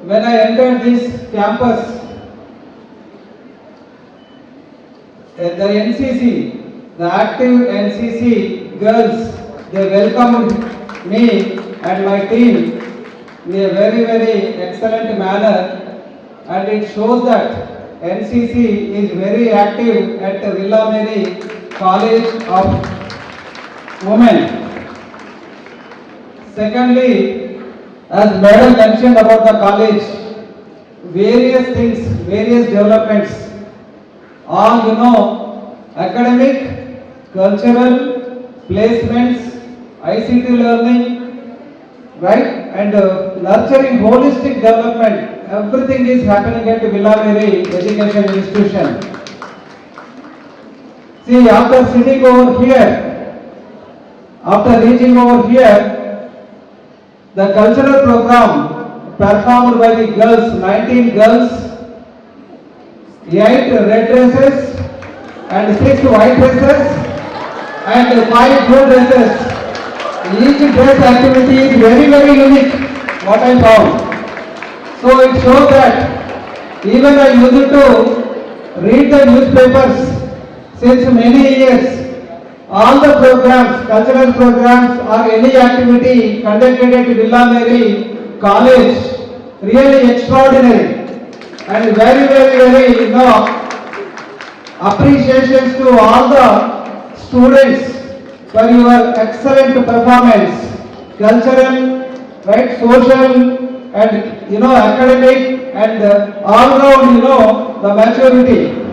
when I entered this campus, the NCC, the active NCC girls, they welcomed me and my team in a very, very excellent manner, and it shows that NCC is very active at Villa Mary College of Women. Secondly, as Madam mentioned about the college, various things, various developments, all academic, cultural, placements, ICT learning, right, and nurturing holistic development. Everything is happening at Villa Mary Education Institution. See, after sitting over here, after reaching over here, the cultural program performed by the girls, 19 girls, 8 red dresses and 6 white dresses and 5 blue dresses. Each dress activity is very, very unique, what I found. So it shows that even I used to read the newspapers since many years. All the programs, cultural programs or any activity conducted at Villa Mary College, really extraordinary and very, very, very, appreciations to all the students for your excellent performance, cultural, right, social, and academic, and all round, the maturity.